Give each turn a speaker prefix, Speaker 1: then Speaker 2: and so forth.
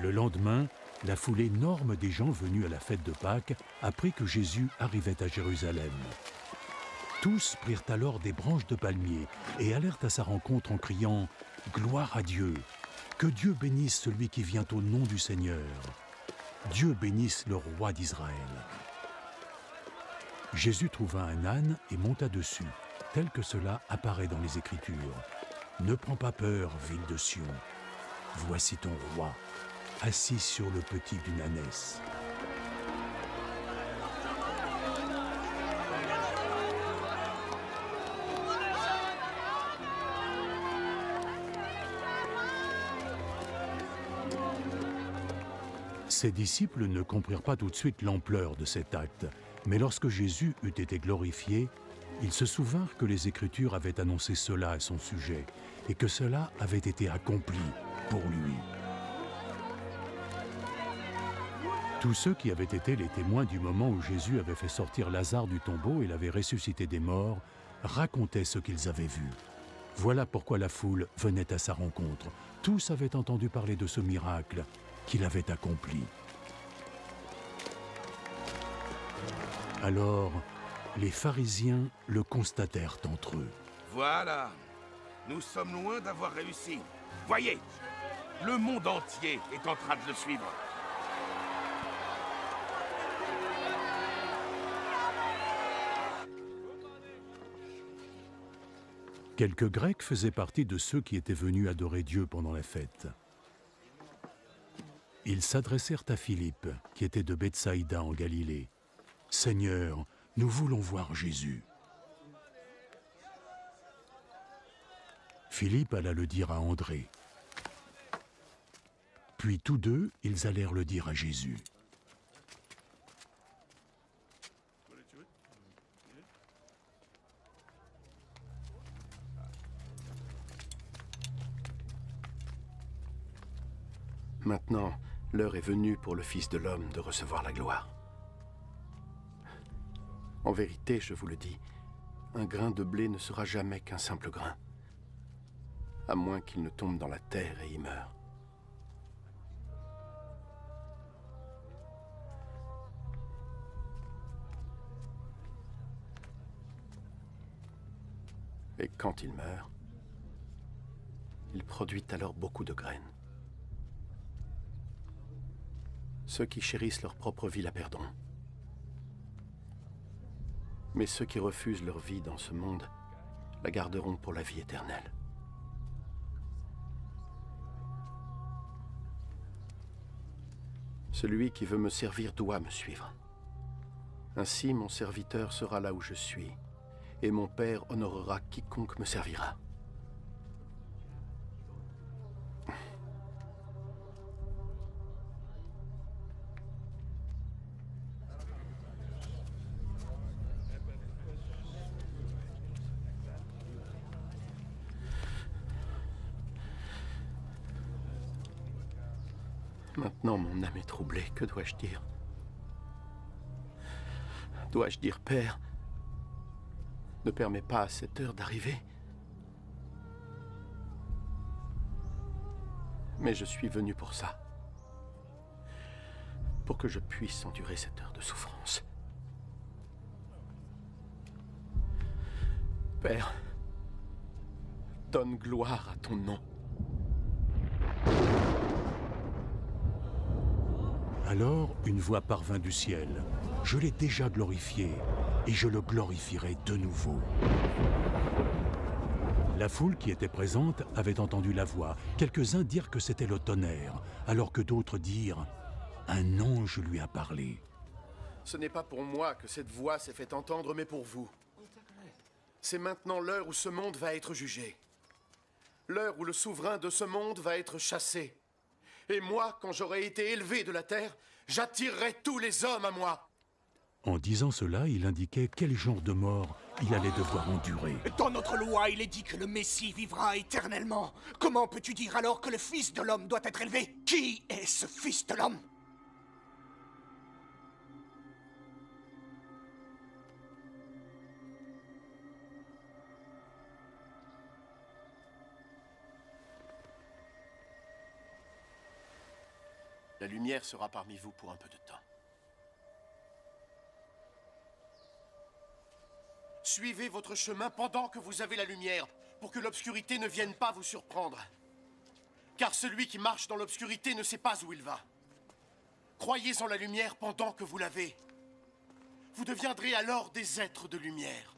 Speaker 1: Le lendemain, la foule énorme des gens venus à la fête de Pâques apprit que Jésus arrivait à Jérusalem. Tous prirent alors des branches de palmier et allèrent à sa rencontre en criant « Gloire à Dieu ! Que Dieu bénisse celui qui vient au nom du Seigneur ! Dieu bénisse le roi d'Israël !» Jésus trouva un âne et monta dessus, tel que cela apparaît dans les Écritures. « Ne prends pas peur, ville de Sion. Voici ton roi, assis sur le petit d'une ânesse. » Ses disciples ne comprirent pas tout de suite l'ampleur de cet acte, mais lorsque Jésus eut été glorifié, ils se souvinrent que les Écritures avaient annoncé cela à son sujet et que cela avait été accompli pour lui. Tous ceux qui avaient été les témoins du moment où Jésus avait fait sortir Lazare du tombeau et l'avait ressuscité des morts racontaient ce qu'ils avaient vu. Voilà pourquoi la foule venait à sa rencontre. Tous avaient entendu parler de ce miracle qu'il avait accompli. Alors, les pharisiens le constatèrent entre eux.
Speaker 2: Voilà, nous sommes loin d'avoir réussi. Voyez, le monde entier est en train de le suivre.
Speaker 1: Quelques Grecs faisaient partie de ceux qui étaient venus adorer Dieu pendant la fête. Ils s'adressèrent à Philippe, qui était de Bethsaïda en Galilée. « Seigneur, nous voulons voir Jésus. » Philippe alla le dire à André. Puis tous deux, ils allèrent le dire à Jésus.
Speaker 3: Maintenant, l'heure est venue pour le Fils de l'homme de recevoir la gloire. En vérité, je vous le dis, un grain de blé ne sera jamais qu'un simple grain, à moins qu'il ne tombe dans la terre et y meure. Et quand il meurt, il produit alors beaucoup de graines. Ceux qui chérissent leur propre vie la perdront. Mais ceux qui refusent leur vie dans ce monde la garderont pour la vie éternelle. Celui qui veut me servir doit me suivre. Ainsi, mon serviteur sera là où je suis, et mon Père honorera quiconque me servira. Maintenant, mon âme est troublée. Que dois-je dire? Dois-je dire, Père, ne permets pas à cette heure d'arriver? Mais je suis venu pour ça. Pour que je puisse endurer cette heure de souffrance. Père, donne gloire à ton nom.
Speaker 1: Alors, une voix parvint du ciel. « Je l'ai déjà glorifié, et je le glorifierai de nouveau. » La foule qui était présente avait entendu la voix. Quelques-uns dirent que c'était le tonnerre, alors que d'autres dirent « Un ange lui a parlé. »
Speaker 3: Ce n'est pas pour moi que cette voix s'est fait entendre, mais pour vous. C'est maintenant l'heure où ce monde va être jugé. L'heure où le souverain de ce monde va être chassé. Et moi, quand j'aurai été élevé de la terre, j'attirerai tous les hommes à moi.
Speaker 1: En disant cela, il indiquait quel genre de mort il allait devoir endurer.
Speaker 4: Dans notre loi, il est dit que le Messie vivra éternellement. Comment peux-tu dire alors que le Fils de l'homme doit être élevé? Qui est ce Fils de l'homme?
Speaker 3: La lumière sera parmi vous pour un peu de temps. Suivez votre chemin pendant que vous avez la lumière, pour que l'obscurité ne vienne pas vous surprendre. Car celui qui marche dans l'obscurité ne sait pas où il va. Croyez en la lumière pendant que vous l'avez. Vous deviendrez alors des êtres de lumière.